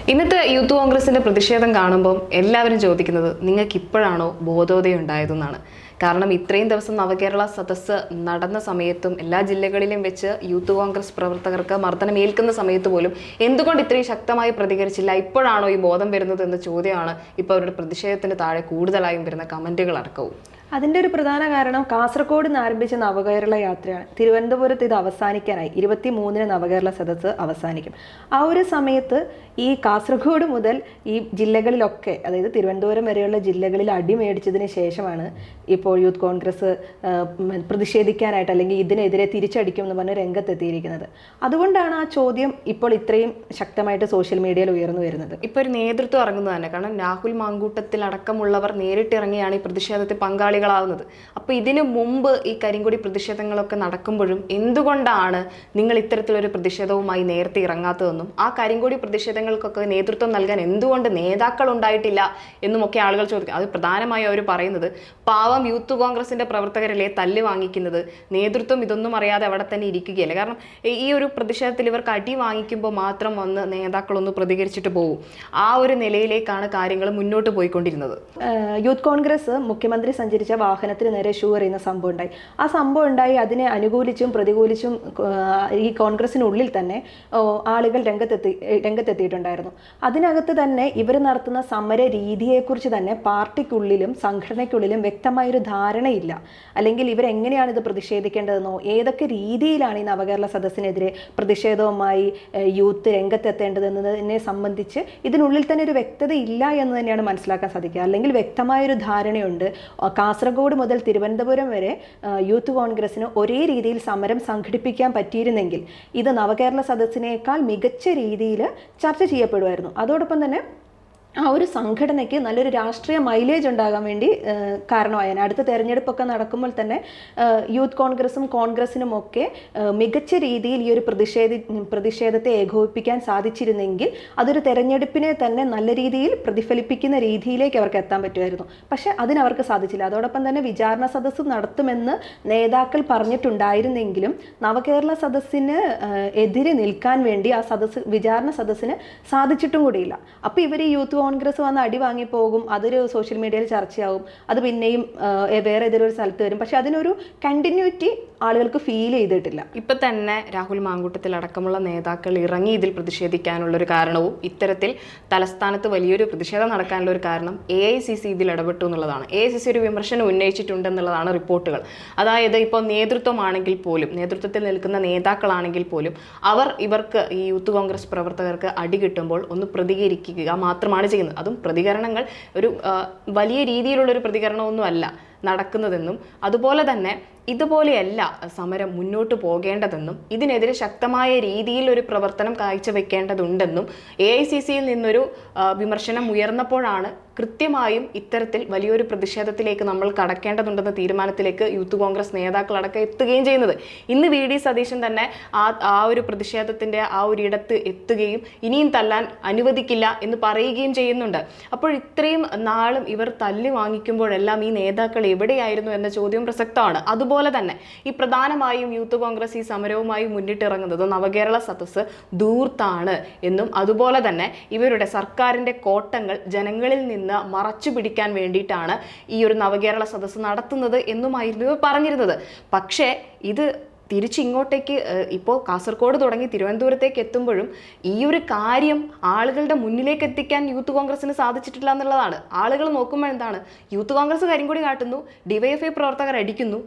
ഇന്നത്തെ യൂത്ത് കോൺഗ്രസിന്റെ പ്രതിഷേധം കാണുമ്പോൾ എല്ലാവരും ചോദിക്കുന്നത് നിങ്ങൾക്ക് ഇപ്പോഴാണോ ബോധോദയം ഉണ്ടായതെന്നാണ്. കാരണം ഇത്രയും ദിവസം നവകേരള സദസ്സ് നടന്ന സമയത്തും എല്ലാ ജില്ലകളിലും വെച്ച് യൂത്ത് കോൺഗ്രസ് പ്രവർത്തകർക്ക് മർദ്ദനം ഏൽക്കുന്ന സമയത്ത് പോലും എന്തുകൊണ്ട് ഇത്രയും ശക്തമായി പ്രതികരിച്ചില്ല, ഇപ്പോഴാണോ ഈ ബോധം വരുന്നത് എന്ന ചോദ്യമാണ് ഇപ്പോൾ അവരുടെ പ്രതിഷേധത്തിന് താഴെ കൂടുതലായും വരുന്ന കമന്റുകൾ അടക്കവും. അതിൻ്റെ ഒരു പ്രധാന കാരണം കാസർഗോഡ് നിന്ന് ആരംഭിച്ച നവകേരള യാത്രയാണ്. തിരുവനന്തപുരത്ത് ഇത് അവസാനിക്കാനായി 23-ന് നവകേരള സദസ്സ് അവസാനിക്കും. ആ ഒരു സമയത്ത് ഈ കാസർഗോഡ് മുതൽ ഈ ജില്ലകളിലൊക്കെ, അതായത് തിരുവനന്തപുരം വരെയുള്ള ജില്ലകളിൽ അടിമേടിച്ചതിന് ശേഷമാണ് ഇപ്പോൾ യൂത്ത് കോൺഗ്രസ് പ്രതിഷേധിക്കാനായിട്ട് അല്ലെങ്കിൽ ഇതിനെതിരെ തിരിച്ചടിക്കും എന്ന് പറഞ്ഞ് രംഗത്തെത്തിയിരിക്കുന്നത്. അതുകൊണ്ടാണ് ആ ചോദ്യം ഇപ്പോൾ ഇത്രയും ശക്തമായിട്ട് സോഷ്യൽ മീഡിയയിൽ ഉയർന്നു വരുന്നത്. ഇപ്പോൾ ഒരു നേതൃത്വം ഇറങ്ങുന്നത് തന്നെ, കാരണം രാഹുൽ മാങ്കൂട്ടത്തിൽ അടക്കമുള്ളവർ നേരിട്ടിറങ്ങിയാണ് ഈ പ്രതിഷേധത്തിൽ പങ്കാളികളാവുന്നത്. അപ്പോൾ ഇതിനു മുമ്പ് ഈ കരിങ്കൊടി പ്രതിഷേധങ്ങളൊക്കെ നടക്കുമ്പോഴും എന്തുകൊണ്ടാണ് നിങ്ങൾ ഇത്തരത്തിലൊരു പ്രതിഷേധവുമായി നേരത്തെ ഇറങ്ങാത്തതെന്നും ആ കരിങ്കൊടി പ്രതിഷേധങ്ങൾക്കൊക്കെ നേതൃത്വം നൽകാൻ എന്തുകൊണ്ട് നേതാക്കൾ ഉണ്ടായിട്ടില്ല എന്നുമൊക്കെ ആളുകൾ ചോദിക്കും. അത് പ്രധാനമായും അവർ പറയുന്നത്, പാവം യൂത്ത് കോൺഗ്രസിന്റെ പ്രവർത്തകരല്ലേ തല്ല് വാങ്ങിക്കുന്നത്, നേതൃത്വം ഇതൊന്നും അറിയാതെ അവിടെ തന്നെ ഇരിക്കുകയല്ലേ. കാരണം ഈ ഒരു പ്രതിഷേധത്തിൽ ഇവർക്ക് അടി വാങ്ങിക്കുമ്പോൾ മാത്രം വന്ന് നേതാക്കളൊന്ന് പ്രതികരിച്ചിട്ട് പോകും. ആ ഒരു നിലയിലേക്കാണ് കാര്യങ്ങൾ മുന്നോട്ട് പോയിക്കൊണ്ടിരുന്നത്. യൂത്ത് കോൺഗ്രസ് മുഖ്യമന്ത്രി സഞ്ചരിച്ച വാഹനത്തിന് നേരെ ഷൂ എറിയുന്ന സംഭവം ഉണ്ടായി. ആ സംഭവം ഉണ്ടായി അതിനെ അനുകൂലിച്ചും പ്രതികൂലിച്ചും ഈ കോൺഗ്രസിനുള്ളിൽ തന്നെ ആളുകൾ രംഗത്തെത്തിയിട്ടുണ്ടായിരുന്നു. അതിനകത്ത് തന്നെ ഇവർ നടത്തുന്ന സമര രീതിയെക്കുറിച്ച് തന്നെ പാർട്ടിക്കുള്ളിലും സംഘടനയ്ക്കുള്ളിലും വ്യക്തമായൊരു ധാരണയില്ല. അല്ലെങ്കിൽ ഇവരെങ്ങനെയാണ് ഇത് പ്രതിഷേധിക്കേണ്ടതെന്നോ ഏതൊക്കെ രീതിയിലാണ് ഈ നവകേരള സദസ്സിനെതിരെ പ്രതിഷേധവുമായി യൂത്ത് രംഗത്തെത്തേണ്ടതെന്നതിനെ സംബന്ധിച്ച് ഇതിനുള്ളിൽ തന്നെ ഒരു വ്യക്തത ഇല്ല എന്ന് തന്നെയാണ് മനസ്സിലാക്കാൻ സാധിക്കുക. അല്ലെങ്കിൽ വ്യക്തമായൊരു ധാരണയുണ്ട്. കാസർഗോഡ് മുതൽ തിരുവനന്തപുരം വരെ യൂത്ത് കോൺഗ്രസിന് ഒരേ രീതിയിൽ സമരം സംഘടിപ്പിക്കാൻ പറ്റിയിരുന്നെങ്കിൽ ഇത് നവകേരള സദസ്സിനേക്കാൾ മികച്ച രീതിയിൽ ചർച്ച ചെയ്യപ്പെടുമായിരുന്നു. അതോടൊപ്പം തന്നെ ആ ഒരു സംഘടനയ്ക്ക് നല്ലൊരു രാഷ്ട്രീയ മൈലേജ് ഉണ്ടാകാൻ വേണ്ടി കാരണമായേനെ. അടുത്ത തെരഞ്ഞെടുപ്പൊക്കെ നടക്കുമ്പോൾ തന്നെ യൂത്ത് കോൺഗ്രസും കോൺഗ്രസിനും ഒക്കെ മികച്ച രീതിയിൽ ഈ ഒരു പ്രതിഷേധത്തെ ഏകോപിപ്പിക്കാൻ സാധിച്ചിരുന്നെങ്കിൽ അതൊരു തെരഞ്ഞെടുപ്പിനെ തന്നെ നല്ല രീതിയിൽ പ്രതിഫലിപ്പിക്കുന്ന രീതിയിലേക്ക് അവർക്ക് എത്താൻ പറ്റുമായിരുന്നു. പക്ഷെ അതിനവർക്ക് സാധിച്ചില്ല. അതോടൊപ്പം തന്നെ വിചാരണ സദസ്സ് നടത്തുമെന്ന് നേതാക്കൾ പറഞ്ഞിട്ടുണ്ടായിരുന്നെങ്കിലും നവകേരള സദസ്സിന് എതിരെ നിൽക്കാൻ വേണ്ടി ആ വിചാരണ സദസ്സിന് സാധിച്ചിട്ടും കൂടിയില്ല. അപ്പോൾ ഇവർ ഈ യൂത്ത് കോൺഗ്രസ് വന്ന് അടി വാങ്ങി പോകും, അതൊരു സോഷ്യൽ മീഡിയയിൽ ചർച്ചയാവും, അത് പിന്നെയും വേറെ ഏതൊരു സ്ഥലത്ത് വരും. പക്ഷെ അതിനൊരു കണ്ടിന്യൂറ്റി ആളുകൾക്ക് ഫീൽ ചെയ്തിട്ടില്ല. ഇപ്പൊ തന്നെ രാഹുൽ മാങ്കൂട്ടത്തിൽ അടക്കമുള്ള നേതാക്കൾ ഇറങ്ങി ഇതിൽ പ്രതിഷേധിക്കാനുള്ളൊരു കാരണവും ഇത്തരത്തിൽ തലസ്ഥാനത്ത് വലിയൊരു പ്രതിഷേധം നടക്കാനുള്ള ഒരു കാരണം AICC ഇതിൽ ഇടപെട്ടു എന്നുള്ളതാണ്. AICC ഒരു വിമർശനം ഉന്നയിച്ചിട്ടുണ്ടെന്നുള്ളതാണ് റിപ്പോർട്ടുകൾ. അതായത് ഇപ്പോൾ നേതൃത്വമാണെങ്കിൽ പോലും, നേതൃത്വത്തിൽ നിൽക്കുന്ന നേതാക്കളാണെങ്കിൽ പോലും ഇവർക്ക് ഈ യൂത്ത് കോൺഗ്രസ് പ്രവർത്തകർക്ക് അടി കിട്ടുമ്പോൾ ഒന്ന് പ്രതികരിക്കുക മാത്രമാണ് ചെയ്യുന്നത്. അതും പ്രതികരണങ്ങൾ ഒരു വലിയ രീതിയിലുള്ളൊരു പ്രതികരണമൊന്നും അല്ല നടക്കുന്നതെന്നും അതുപോലെ തന്നെ ഇതുപോലെയല്ല സമരം മുന്നോട്ട് പോകേണ്ടതെന്നും ഇതിനെതിരെ ശക്തമായ രീതിയിൽ ഒരു പ്രവർത്തനം കാഴ്ചവെക്കേണ്ടതുണ്ടെന്നും AICCയിൽ നിന്നൊരു വിമർശനം ഉയർന്നപ്പോഴാണ് കൃത്യമായും ഇത്തരത്തിൽ വലിയൊരു പ്രതിഷേധത്തിലേക്ക് നമ്മൾ കടക്കേണ്ടതുണ്ടെന്ന തീരുമാനത്തിലേക്ക് യൂത്ത് കോൺഗ്രസ് നേതാക്കളടക്കം എത്തുകയും ചെയ്യുന്നത്. ഇന്ന് VD സതീശൻ തന്നെ ആ ഒരു പ്രതിഷേധത്തിൻ്റെ ആ ഒരു ഇടത്ത് എത്തുകയും ഇനിയും തല്ലാൻ അനുവദിക്കില്ല എന്ന് പറയുകയും ചെയ്യുന്നുണ്ട്. അപ്പോൾ ഇത്രയും നാളും ഇവർ തല്ല് വാങ്ങിക്കുമ്പോഴെല്ലാം ഈ നേതാക്കൾ എവിടെയായിരുന്നു എന്ന ചോദ്യം പ്രസക്തമാണ്. അതുപോലെ തന്നെ ഈ പ്രധാനമായും യൂത്ത് കോൺഗ്രസ് ഈ സമരവുമായി മുന്നിട്ടിറങ്ങുന്നത് നവകേരള സദസ്സ് ധൂർത്താണ് എന്നും അതുപോലെ തന്നെ ഇവരുടെ സർക്കാരിൻ്റെ കോട്ടങ്ങൾ ജനങ്ങളിൽ നിന്ന് മറച്ചു പിടിക്കാൻ വേണ്ടിയിട്ടാണ് ഈ ഒരു നവകേരള സദസ്സ് നടത്തുന്നത് എന്നുമായിരുന്നു ഇവർ പറഞ്ഞിരുന്നത്. പക്ഷേ ഇത് തിരിച്ചിങ്ങോട്ടേക്ക് ഇപ്പോൾ കാസർഗോഡ് തുടങ്ങി തിരുവനന്തപുരത്തേക്ക് എത്തുമ്പോഴും ഈ ഒരു കാര്യം ആളുകളുടെ മുന്നിലേക്ക് എത്തിക്കാൻ യൂത്ത് കോൺഗ്രസിന് സാധിച്ചിട്ടില്ല എന്നുള്ളതാണ്. ആളുകൾ നോക്കുമ്പോൾ എന്താണ്, യൂത്ത് കോൺഗ്രസ് കരിങ്കൊടി കാട്ടുന്നു, DYFI പ്രവർത്തകർ അടിക്കുന്നു,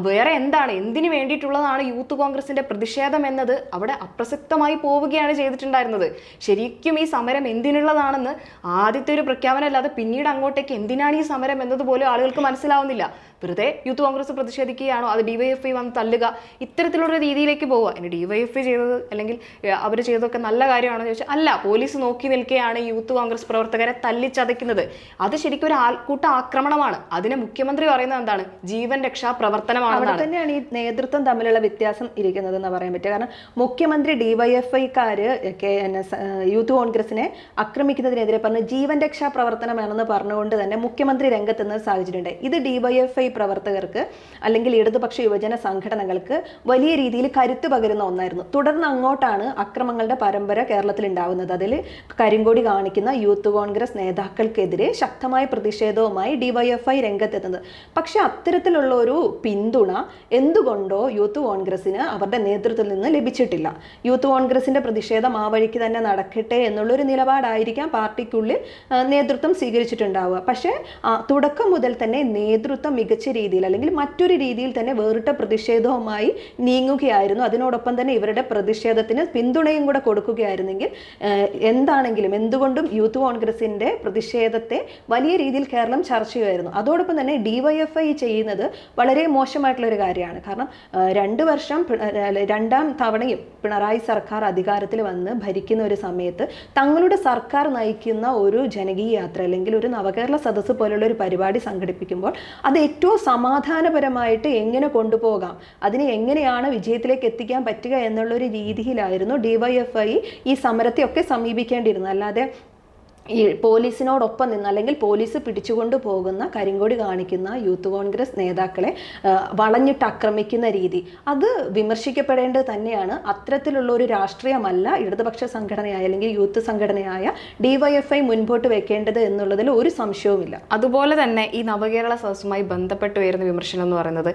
വേറെ എന്താണ്, എന്തിനു വേണ്ടിയിട്ടുള്ളതാണ് യൂത്ത് കോൺഗ്രസിന്റെ പ്രതിഷേധം എന്നത് അവിടെ അപ്രസക്തമായി പോവുകയാണ് ചെയ്തിട്ടുണ്ടായിരുന്നത്. ശരിക്കും ഈ സമരം എന്തിനുള്ളതാണെന്ന് ആദ്യത്തെ ഒരു പ്രഖ്യാപനം അല്ലാതെ പിന്നീട് അങ്ങോട്ടേക്ക് എന്തിനാണ് ഈ സമരം എന്നതുപോലും ആളുകൾക്ക് മനസ്സിലാവുന്നില്ല. വെറുതെ യൂത്ത് കോൺഗ്രസ് പ്രതിഷേധിക്കുകയാണോ, അത് DYFI വന്ന് തല്ലുക, ഇത്തരത്തിലുള്ള രീതിയിലേക്ക് പോവുക. ഇനി DYFI ചെയ്തത് അല്ലെങ്കിൽ അവർ ചെയ്തതൊക്കെ നല്ല കാര്യമാണെന്ന് ചോദിച്ചാൽ അല്ല, പോലീസ് നോക്കി നിൽക്കുകയാണ് യൂത്ത് കോൺഗ്രസ് പ്രവർത്തകരെ തല്ലിച്ചതയ്ക്കുന്നത്. അത് ശരിക്കും ഒരു ആൾക്കൂട്ട ആക്രമണമാണ്. അതിന് മുഖ്യമന്ത്രി പറയുന്നത് എന്താണ്, ജീവൻ രക്ഷാ പ്രവർത്തനമാണ്. അവിടെ തന്നെയാണ് ഈ നേതൃത്വം തമ്മിലുള്ള വ്യത്യാസം ഇരിക്കുന്നത് എന്ന് പറയാൻ പറ്റുക. കാരണം മുഖ്യമന്ത്രി DYFIക്കാര് യൂത്ത് കോൺഗ്രസിനെ ആക്രമിക്കുന്നതിനെതിരെ പറഞ്ഞ് ജീവൻ രക്ഷാ പ്രവർത്തനമാണെന്ന് പറഞ്ഞുകൊണ്ട് തന്നെ മുഖ്യമന്ത്രി രംഗത്തെന്ന സാഹചര്യമുണ്ട്. ഇത് DYFI പ്രവർത്തകർക്ക് അല്ലെങ്കിൽ ഇടതുപക്ഷ യുവജന സംഘടനകൾക്ക് വലിയ രീതിയിൽ കരുത്ത് പകരുന്ന ഒന്നായിരുന്നു. തുടർന്ന് അങ്ങോട്ടാണ് അക്രമങ്ങളുടെ പരമ്പര കേരളത്തിൽ ഉണ്ടാവുന്നത്. അതിൽ കരിങ്കൊടി കാണിക്കുന്ന യൂത്ത് കോൺഗ്രസ് നേതാക്കൾക്കെതിരെ ശക്തമായ പ്രതിഷേധവുമായി ഡിവൈഎഫ്ഐ രംഗത്തെത്തുന്നത്. പക്ഷെ അത്തരത്തിലുള്ള ഒരു പിന്തുണ എന്തുകൊണ്ടോ യൂത്ത് കോൺഗ്രസിന് അവരുടെ നേതൃത്വത്തിൽ നിന്ന് ലഭിച്ചിട്ടില്ല. യൂത്ത് കോൺഗ്രസിന്റെ പ്രതിഷേധം ആ വഴിക്ക് തന്നെ നടക്കട്ടെ എന്നുള്ളൊരു നിലപാടായിരിക്കാം പാർട്ടിക്കുള്ളിൽ നേതൃത്വം സ്വീകരിച്ചിട്ടുണ്ടാവുക. പക്ഷേ തുടക്കം മുതൽ തന്നെ നേതൃത്വം മികച്ച രീതിയിൽ അല്ലെങ്കിൽ മറ്റൊരു രീതിയിൽ തന്നെ വേറിട്ട പ്രതിഷേധവുമായി നീങ്ങുകയായിരുന്നു. അതിനോടൊപ്പം തന്നെ ഇവരുടെ പ്രതിഷേധത്തിന് പിന്തുണയും കൂടെ കൊടുക്കുകയായിരുന്നെങ്കിൽ എന്താണെങ്കിലും എന്തുകൊണ്ടും യൂത്ത് കോൺഗ്രസിന്റെ പ്രതിഷേധത്തെ വലിയ രീതിയിൽ കേരളം ചർച്ച ചെയ്യുമായിരുന്നു. അതോടൊപ്പം തന്നെ ഡിവൈഎഫ്ഐ ചെയ്യുന്നത് വളരെ മോശമായിട്ടുള്ള ഒരു കാര്യമാണ്. കാരണം 2 വർഷം രണ്ടാം തവണയും പിണറായി സർക്കാർ അധികാരത്തിൽ വന്ന് ഭരിക്കുന്ന ഒരു സമയത്ത് തങ്ങളുടെ സർക്കാർ നയിക്കുന്ന ഒരു ജനകീയ യാത്ര അല്ലെങ്കിൽ ഒരു നവകേരള സദസ്സ് പോലുള്ള ഒരു പരിപാടി സംഘടിപ്പിക്കുമ്പോൾ അത് ഏറ്റവും സമാധാനപരമായിട്ട് എങ്ങനെ കൊണ്ടുപോകാം, അതിനെ എങ്ങനെയാണ് വിജയത്തിലേക്ക് എത്തിക്കാൻ പറ്റുക എന്നുള്ളൊരു രീതിയിലായിരുന്നു ഡിവൈഎഫ്ഐ ഈ സമരത്തെ ഒക്കെ സമീപിക്കേണ്ടിയിരുന്നത്. അല്ലാതെ ഈ പോലീസിനോടൊപ്പം നിന്ന് അല്ലെങ്കിൽ പോലീസ് പിടിച്ചുകൊണ്ട് പോകുന്ന കരിങ്കൊടി കാണിക്കുന്ന യൂത്ത് കോൺഗ്രസ് നേതാക്കളെ വളഞ്ഞിട്ട് ആക്രമിക്കുന്ന രീതി അത് വിമർശിക്കപ്പെടേണ്ടത് തന്നെയാണ്. അത്തരത്തിലുള്ള ഒരു രാഷ്ട്രീയമല്ല ഇടതുപക്ഷ സംഘടനയായ അല്ലെങ്കിൽ യൂത്ത് സംഘടനയായ ഡിവൈഎഫ്ഐ മുൻപോട്ട് വെക്കേണ്ടത് എന്നുള്ളതിൽ ഒരു സംശയവുമില്ല. അതുപോലെ തന്നെ ഈ നവകേരള സദസ്സുമായി ബന്ധപ്പെട്ട് വരുന്ന വിമർശനം എന്ന് പറയുന്നത്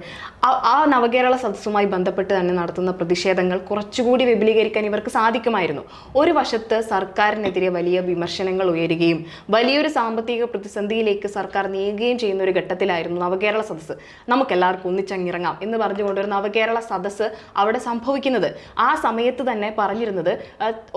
ആ നവകേരള സദസ്സുമായി ബന്ധപ്പെട്ട് തന്നെ നടത്തുന്ന പ്രതിഷേധങ്ങൾ കുറച്ചുകൂടി വിപുലീകരിക്കാൻ ഇവർക്ക് സാധിക്കുമായിരുന്നു. ഒരു വശത്ത് സർക്കാരിനെതിരെ വലിയ വിമർശനങ്ങൾ ഉയരുകയും വലിയൊരു സാമ്പത്തിക പ്രതിസന്ധിയിലേക്ക് സർക്കാർ നീങ്ങുകയും ചെയ്യുന്ന ഒരു ഘട്ടത്തിലായിരുന്നു നവകേരള സദസ്സ്. നമുക്കെല്ലാവർക്കും ഒന്നിച്ചങ്ങിറങ്ങാം എന്ന് പറഞ്ഞുകൊണ്ടൊരു നവകേരള സദസ്സ് അവിടെ സംഭവിക്കുന്നത്. ആ സമയത്ത് തന്നെ പറഞ്ഞിരുന്നത്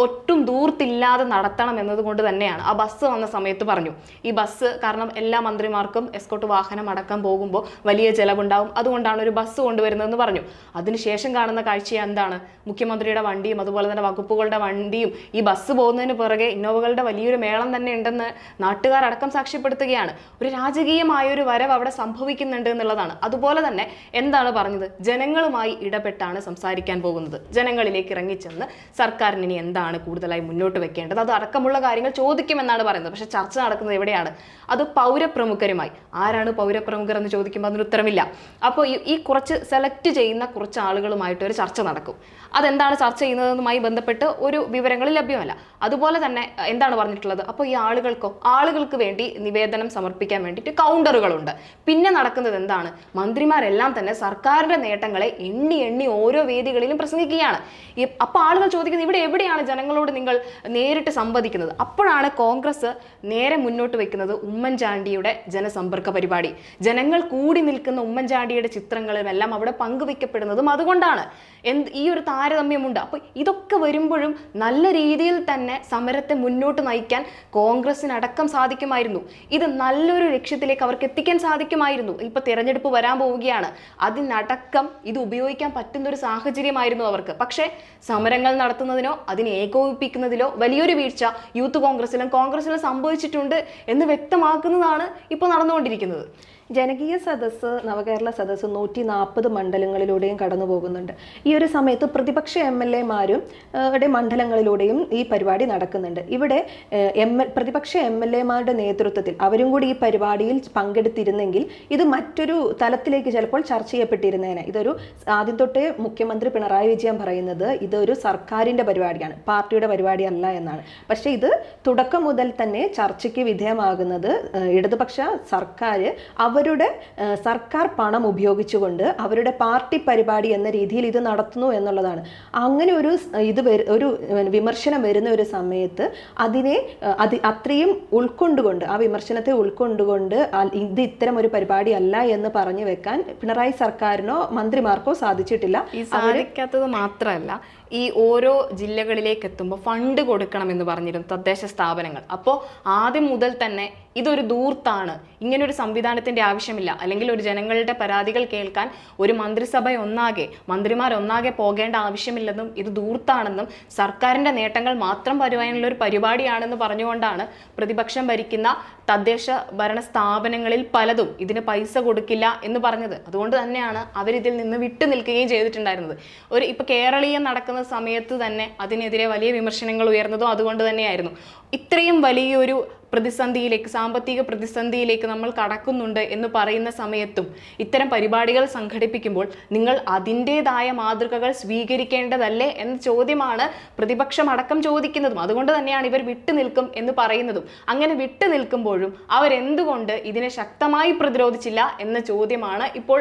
ഒട്ടും ദൂർത്തില്ലാതെ നടത്തണം എന്നതുകൊണ്ട് തന്നെയാണ്. ആ ബസ് വന്ന സമയത്ത് പറഞ്ഞു, ഈ ബസ് കാരണം എല്ലാ മന്ത്രിമാർക്കും എസ്കോർട്ട് വാഹനം അടക്കം പോകുമ്പോൾ വലിയ ചെലവുണ്ടാവും, അതുകൊണ്ടാണ് ഒരു ബസ് കൊണ്ടുവരുന്നതെന്ന് പറഞ്ഞു. അതിനുശേഷം കാണുന്ന കാഴ്ച എന്താണ്? മുഖ്യമന്ത്രിയുടെ വണ്ടിയും അതുപോലെ തന്നെ വകുപ്പുകളുടെ വണ്ടിയും ഈ ബസ് പോകുന്നതിന് പിറകെ ഇന്നോവകളുടെ വലിയൊരു മേളം തന്നെ ഉണ്ടെന്ന് നാട്ടുകാരടക്കം സാക്ഷ്യപ്പെടുത്തുകയാണ്. ഒരു രാജകീയമായൊരു വരവ് അവിടെ സംഭവിക്കുന്നുണ്ട് എന്നുള്ളതാണ്. അതുപോലെ തന്നെ എന്താണ് പറഞ്ഞത്? ജനങ്ങളുമായി ഇടപെട്ടാണ് സംസാരിക്കാൻ പോകുന്നത്. ജനങ്ങളിലേക്ക് ഇറങ്ങിച്ചെന്ന് സർക്കാരിന് ഇനി എന്താണ് കൂടുതലായി മുന്നോട്ട് വെക്കേണ്ടത് അത് അടക്കമുള്ള കാര്യങ്ങൾ ചോദിക്കുമെന്നാണ് പറയുന്നത്. പക്ഷെ ചർച്ച നടക്കുന്നത് എവിടെയാണ്? അത് പൗരപ്രമുഖരുമായി. ആരാണ് പൗരപ്രമുഖർ എന്ന് ചോദിക്കുമ്പോൾ അതിന് ഉത്തരമില്ല. അപ്പോൾ ഈ കുറച്ച് സെലക്ട് ചെയ്യുന്ന കുറച്ച് ആളുകളുമായിട്ട് ഒരു ചർച്ച നടക്കും. അതെന്താണ് ചർച്ച ചെയ്യുന്നതെന്നുമായി ബന്ധപ്പെട്ട് ഒരു വിവരങ്ങൾ ലഭ്യമല്ല. അതുപോലെ തന്നെ എന്താണ് പറഞ്ഞിട്ടുള്ളത്? അപ്പോൾ ഈ ആളുകൾക്ക് വേണ്ടി നിവേദനം സമർപ്പിക്കാൻ വേണ്ടിയിട്ട് കൗണ്ടറുകളുണ്ട്. പിന്നെ നടക്കുന്നത് എന്താണ്? മന്ത്രിമാരെല്ലാം തന്നെ സർക്കാരിന്റെ നേട്ടങ്ങളെ എണ്ണി എണ്ണി ഓരോ വേദികളിലും പ്രസംഗിക്കുകയാണ്. അപ്പോൾ ആളുകൾ ചോദിക്കുന്നത് ഇവിടെ എവിടെയാണ് ജനങ്ങളോട് നിങ്ങൾ നേരിട്ട് സംവദിക്കുന്നത്? അപ്പോഴാണ് കോൺഗ്രസ് നേരെ മുന്നോട്ട് വെക്കുന്നത് ഉമ്മൻചാണ്ടിയുടെ ജനസമ്പർക്ക പരിപാടി. ജനങ്ങൾ കൂടി നിൽക്കുന്ന ഉമ്മൻചാണ്ടിയുടെ ചിത്രങ്ങളും എല്ലാം അവിടെ പങ്കുവെക്കപ്പെടുന്നതും അതുകൊണ്ടാണ്. ഈ ഒരു താരതമ്യമുണ്ട്. അപ്പോൾ ഇതൊക്കെ വരുമ്പോഴും നല്ല രീതിയിൽ തന്നെ സമരത്തെ മുന്നോട്ട് നയിക്കാൻ കോൺഗ്രസിനടക്കം സാധിക്കുമായിരുന്നു. ഇത് നല്ലൊരു ലക്ഷ്യത്തിലേക്ക് അവർക്ക് എത്തിക്കാൻ സാധിക്കുമായിരുന്നു. ഇപ്പൊ തിരഞ്ഞെടുപ്പ് വരാൻ പോവുകയാണ്, അതിനടക്കം ഇത് ഉപയോഗിക്കാൻ പറ്റുന്ന ഒരു സാഹചര്യമായിരുന്നു അവർക്ക്. പക്ഷേ സമരങ്ങൾ നടത്തുന്നതിനോ അതിനെ ഏകോപിപ്പിക്കുന്നതിലോ വലിയൊരു വീഴ്ച യൂത്ത് കോൺഗ്രസിലും സംഭവിച്ചിട്ടുണ്ട് എന്ന് വ്യക്തമാക്കുന്നതാണ് ഇപ്പോൾ നടന്നുകൊണ്ടിരിക്കുന്നത്. ജനകീയ സദസ്സ് നവകേരള സദസ്സ് 140 മണ്ഡലങ്ങളിലൂടെയും കടന്നു പോകുന്നുണ്ട്. ഈ ഒരു സമയത്ത് പ്രതിപക്ഷ MLA-മാരും മണ്ഡലങ്ങളിലൂടെയും ഈ പരിപാടി നടക്കുന്നുണ്ട്. ഇവിടെ പ്രതിപക്ഷ MLA-മാരുടെ നേതൃത്വത്തിൽ അവരും കൂടി ഈ പരിപാടിയിൽ പങ്കെടുത്തിരുന്നെങ്കിൽ ഇത് മറ്റൊരു തലത്തിലേക്ക് ചിലപ്പോൾ ചർച്ച ചെയ്യപ്പെട്ടിരുന്നേനെ. ഇതൊരു ആദ്യം തൊട്ടേ മുഖ്യമന്ത്രി പിണറായി വിജയൻ പറയുന്നത് ഇതൊരു സർക്കാരിൻ്റെ പരിപാടിയാണ്, പാർട്ടിയുടെ പരിപാടിയല്ല എന്നാണ്. പക്ഷേ ഇത് തുടക്കം മുതൽ തന്നെ ചർച്ചയ്ക്ക് വിധേയമാകുന്നത് ഇടതുപക്ഷ സർക്കാർ അവരുടെ സർക്കാർ പണം ഉപയോഗിച്ചുകൊണ്ട് അവരുടെ പാർട്ടി പരിപാടി എന്ന രീതിയിൽ ഇത് നടത്തുന്നു എന്നുള്ളതാണ്. അങ്ങനെ ഒരു വിമർശനം വരുന്ന ഒരു സമയത്ത് അത്രയും ഉൾക്കൊണ്ടുകൊണ്ട് ആ വിമർശനത്തെ ഉൾക്കൊണ്ടുകൊണ്ട് ഇത് ഇത്തരം ഒരു പരിപാടി അല്ല എന്ന് പറഞ്ഞു വെക്കാൻ പിണറായി സർക്കാരിനോ മന്ത്രിമാർക്കോ സാധിച്ചിട്ടില്ല. സാധിക്കാത്തത് മാത്രമല്ല, ഈ ഓരോ ജില്ലകളിലേക്ക് എത്തുമ്പോൾ ഫണ്ട് കൊടുക്കണമെന്ന് പറഞ്ഞിരുന്നു തദ്ദേശ സ്ഥാപനങ്ങൾ. അപ്പോൾ ആദ്യം മുതൽ തന്നെ ഇതൊരു ദൂർത്താണ്, ഇങ്ങനൊരു സംവിധാനത്തിൻ്റെ ആവശ്യമില്ല, അല്ലെങ്കിൽ ഒരു ജനങ്ങളുടെ പരാതികൾ കേൾക്കാൻ ഒരു മന്ത്രിമാരൊന്നാകെ പോകേണ്ട ആവശ്യമില്ലെന്നും ഇത് ദൂർത്താണെന്നും സർക്കാരിൻ്റെ നേട്ടങ്ങൾ മാത്രം പറയുവാനുള്ള ഒരു പരിപാടിയാണെന്ന് പറഞ്ഞുകൊണ്ടാണ് പ്രതിപക്ഷം ഭരിക്കുന്ന തദ്ദേശ ഭരണ സ്ഥാപനങ്ങളിൽ പലതും ഇതിന് പൈസ കൊടുക്കില്ല എന്ന് പറഞ്ഞത്. അതുകൊണ്ട് തന്നെയാണ് അവരിതിൽ നിന്ന് വിട്ടു നിൽക്കുകയും ചെയ്തിട്ടുണ്ടായിരുന്നത്. ഇപ്പോൾ കേരളീയം നടക്കുന്ന സമയത്ത് തന്നെ അതിനെതിരെ വലിയ വിമർശനങ്ങൾ ഉയർന്നതും അതുകൊണ്ട് തന്നെയായിരുന്നു. ഇത്രയും വലിയൊരു പ്രതിസന്ധിയിലേക്ക്, സാമ്പത്തിക പ്രതിസന്ധിയിലേക്ക് നമ്മൾ കടക്കുന്നുണ്ട് എന്ന് പറയുന്ന സമയത്തും ഇത്തരം പരിപാടികൾ സംഘടിപ്പിക്കുമ്പോൾ നിങ്ങൾ അതിൻ്റെതായ മാതൃകകൾ സ്വീകരിക്കേണ്ടതല്ലേ എന്ന ചോദ്യമാണ് പ്രതിപക്ഷം അടക്കം ചോദിക്കുന്നതും. അതുകൊണ്ട് തന്നെയാണ് ഇവർ വിട്ടുനിൽക്കും എന്ന് പറയുന്നതും. അങ്ങനെ വിട്ടുനിൽക്കുമ്പോഴും അവരെന്തുകൊണ്ട് ഇതിനെ ശക്തമായി പ്രതിരോധിച്ചില്ല എന്ന ചോദ്യമാണ് ഇപ്പോൾ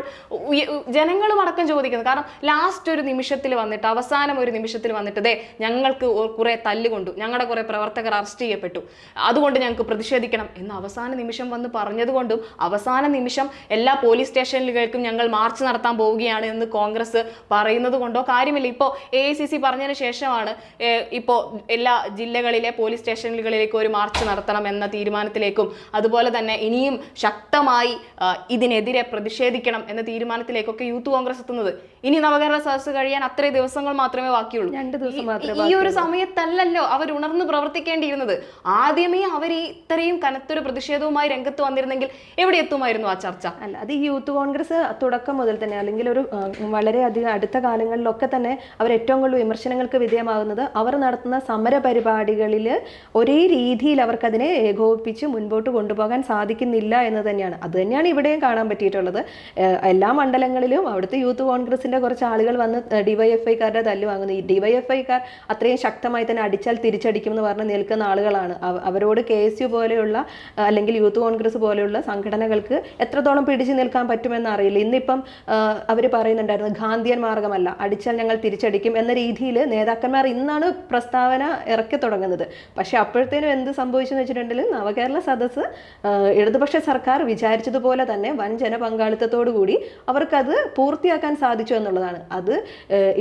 ജനങ്ങളും അടക്കം ചോദിക്കുന്നത്. കാരണം ലാസ്റ്റ് ഒരു നിമിഷത്തിൽ വന്നിട്ട്, അവസാനം ഒരു നിമിഷത്തിൽ വന്നിട്ട് ഞങ്ങൾക്ക് കുറെ തല്ലുകൊണ്ടു, ഞങ്ങളുടെ കുറെ പ്രവർത്തകർ അറസ്റ്റ് ചെയ്യപ്പെട്ടു, അതുകൊണ്ട് ഞങ്ങൾക്ക് പ്രതിഷേധിക്കണം എന്ന് അവസാന നിമിഷം വന്ന് പറഞ്ഞതുകൊണ്ടും അവസാന നിമിഷം എല്ലാ പോലീസ് സ്റ്റേഷനുകൾക്കും ഞങ്ങൾ മാർച്ച് നടത്താൻ പോവുകയാണ് എന്ന് കോൺഗ്രസ് പറയുന്നത് കൊണ്ടോ കാര്യമില്ല. ഇപ്പോൾ AICC പറഞ്ഞതിന് ശേഷമാണ് ഇപ്പോൾ എല്ലാ ജില്ലകളിലെ പോലീസ് സ്റ്റേഷനുകളിലേക്ക് ഒരു മാർച്ച് നടത്തണം എന്ന തീരുമാനത്തിലേക്കും അതുപോലെ തന്നെ ഇനിയും ശക്തമായി ഇതിനെതിരെ പ്രതിഷേധിക്കണം എന്ന തീരുമാനത്തിലേക്കൊക്കെ യൂത്ത് കോൺഗ്രസ് എത്തുന്നത്. ഇനി നവകേരള സദസ്സ് കഴിയാൻ അത്രയും ദിവസങ്ങൾ മാത്രമേ ബാക്കിയുള്ളൂ. 2 ദിവസം മാത്രമേ. ഈ ഒരു സമയത്തല്ലല്ലോ അവർ ഉണർന്ന് പ്രവർത്തിക്കേണ്ടിയിരുന്നത്. ആദ്യമേ അവർ ഇത്രയും കനത്തൊരു പ്രതിഷേധവുമായി രംഗത്ത് വന്നിരുന്നെങ്കിൽ എവിടെ എത്തുമായിരുന്നു ആ ചർച്ച? അല്ല, അത് ഈ യൂത്ത് കോൺഗ്രസ് തുടക്കം മുതൽ തന്നെ, അല്ലെങ്കിൽ ഒരു വളരെയധികം അടുത്ത കാലങ്ങളിലൊക്കെ തന്നെ അവർ ഏറ്റവും കൂടുതൽ വിമർശനങ്ങൾക്ക് വിധേയമാകുന്നത് അവർ നടത്തുന്ന സമര പരിപാടികളിൽ ഒരേ രീതിയിൽ അവർക്കതിനെ ഏകോപിപ്പിച്ച് മുൻപോട്ട് കൊണ്ടുപോകാൻ സാധിക്കുന്നില്ല എന്ന് തന്നെയാണ്. അത് തന്നെയാണ് ഇവിടെയും കാണാൻ പറ്റിയിട്ടുള്ളത്. എല്ലാ മണ്ഡലങ്ങളിലും അവിടുത്തെ യൂത്ത് കോൺഗ്രസിന്റെ കുറച്ച് ആളുകൾ വന്ന് ഡിവൈഎഫ്ഐക്കാരുടെ തല്ല് വാങ്ങുന്നു. ഈ ഡിവൈഎഫ്ഐക്കാർ അത്രയും ശക്തമായി തന്നെ അടിച്ചാൽ തിരിച്ചടിക്കുമെന്ന് പറഞ്ഞ് നിൽക്കുന്ന ആളുകളാണ്. അവരോട് KSU പോലെയുള്ള അല്ലെങ്കിൽ യൂത്ത് കോൺഗ്രസ് പോലെയുള്ള സംഘടനകൾക്ക് എത്രത്തോളം പിടിച്ചു നിൽക്കാൻ പറ്റുമെന്ന് അറിയില്ല. ഇന്നിപ്പം അവർ പറയുന്നുണ്ടായിരുന്നു ഗാന്ധിയൻ മാർഗമല്ല, അടിച്ചാൽ ഞങ്ങൾ തിരിച്ചടിക്കും എന്ന രീതിയിൽ നേതാക്കന്മാർ ഇന്നാണ് പ്രസ്താവന ഇറക്കി തുടങ്ങുന്നത്. പക്ഷെ അപ്പോഴത്തേനും എന്ത് സംഭവിച്ചെന്ന് വെച്ചിട്ടുണ്ടെങ്കിൽ നവകേരള സദസ്സ് ഇടതുപക്ഷ സർക്കാർ വിചാരിച്ചതുപോലെ തന്നെ വൻ ജനപങ്കാളിത്തത്തോടു കൂടി അവർക്കത് പൂർത്തിയാക്കാൻ സാധിച്ചു എന്നുള്ളതാണ്. അത്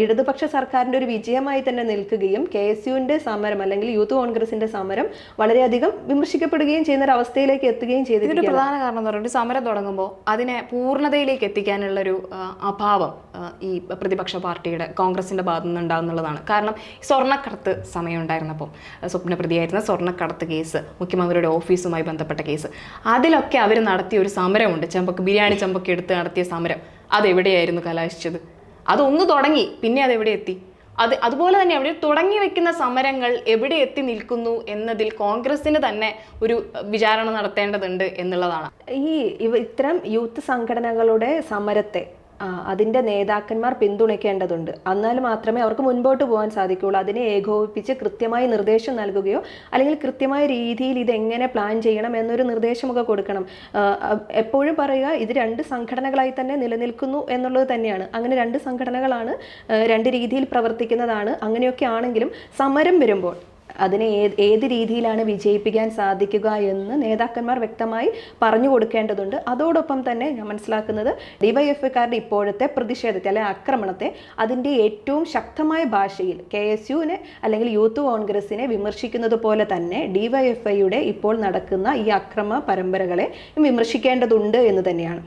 ഇടതുപക്ഷ സർക്കാരിൻ്റെ ഒരു വിജയമായി തന്നെ നിൽക്കുകയും KSUവിൻ്റെ സമരം അല്ലെങ്കിൽ യൂത്ത് കോൺഗ്രസിന്റെ സമരം വളരെയധികം വിമർശിക്കപ്പെടുകയും ചെയ്യുന്ന ഒരു അവസ്ഥയിലേക്ക് എത്തുകയും ചെയ്തിട്ടുണ്ട്. ഇതിന്റെ പ്രധാന കാരണം എന്ന് പറയുന്നത് സമരം തുടങ്ങുമ്പോൾ അതിനെ പൂർണ്ണതയിലേക്ക് എത്തിക്കാനുള്ളൊരു അഭാവം ഈ പ്രതിപക്ഷ പാർട്ടിയുടെ കോൺഗ്രസിന്റെ ഭാഗത്തു നിന്ന് ഉണ്ടാകുന്നുള്ളതാണ്. കാരണം സ്വർണ്ണക്കടത്ത് സമയം ഉണ്ടായിരുന്നപ്പോൾ സ്വപ്നപ്രതിയായിരുന്ന സ്വർണ്ണക്കടത്ത് കേസ്, മുഖ്യമന്ത്രിയുടെ ഓഫീസുമായി ബന്ധപ്പെട്ട കേസ്, അതിലൊക്കെ അവർ നടത്തിയ ഒരു സമരമുണ്ട്. ബിരിയാണി ചെമ്പൊക്കെ എടുത്ത് നടത്തിയ സമരം അതെവിടെയായിരുന്നു കലാശിച്ചത്? അതൊന്ന് തുടങ്ങി, പിന്നെ അതെവിടെ എത്തി? അതുപോലെ തന്നെ അവിടെ തുടങ്ങി വെക്കുന്ന സമരങ്ങൾ എവിടെ എത്തി നിൽക്കുന്നു എന്നതിൽ കോൺഗ്രസിന് തന്നെ ഒരു വിചാരണ നടത്തേണ്ടതുണ്ട് എന്നുള്ളതാണ്. ഇത്തരം യൂത്ത് സംഘടനകളുടെ സമരത്തെ അതിൻ്റെ നേതാക്കന്മാർ പിന്തുണയ്ക്കേണ്ടതുണ്ട്. എന്നാൽ മാത്രമേ അവർക്ക് മുൻപോട്ട് പോകാൻ സാധിക്കുകയുള്ളൂ. അതിനെ ഏകോപിപ്പിച്ച് കൃത്യമായി നിർദ്ദേശം നൽകുകയോ അല്ലെങ്കിൽ കൃത്യമായ രീതിയിൽ ഇതെങ്ങനെ പ്ലാൻ ചെയ്യണം എന്നൊരു നിർദ്ദേശമൊക്കെ കൊടുക്കണം. എപ്പോഴും പറയുക, ഇത് 2 സംഘടനകളായി തന്നെ നിലനിൽക്കുന്നു എന്നുള്ളത് തന്നെയാണ്. അങ്ങനെ 2 സംഘടനകളാണ്, 2 രീതിയിൽ പ്രവർത്തിക്കുന്നതാണ്. അങ്ങനെയൊക്കെ ആണെങ്കിലും സമരം വരുമ്പോൾ അതിനെ ഏത് രീതിയിലാണ് വിജയിപ്പിക്കാൻ സാധിക്കുക എന്ന് നേതാക്കന്മാർ വ്യക്തമായി പറഞ്ഞു കൊടുക്കേണ്ടതുണ്ട്. അതോടൊപ്പം തന്നെ ഞാൻ മനസ്സിലാക്കുന്നത് ഡിവൈഎഫ്ഐക്കാരുടെ ഇപ്പോഴത്തെ പ്രതിഷേധത്തെ അല്ലെങ്കിൽ ആക്രമണത്തെ അതിൻ്റെ ഏറ്റവും ശക്തമായ ഭാഷയിൽ KSUവിനെ അല്ലെങ്കിൽ യൂത്ത് കോൺഗ്രസിനെ വിമർശിക്കുന്നത് പോലെ തന്നെ ഡിവൈഎഫ്ഐയുടെ ഇപ്പോൾ നടക്കുന്ന ഈ അക്രമ പരമ്പരകളെ വിമർശിക്കേണ്ടതുണ്ട് എന്ന് തന്നെയാണ്.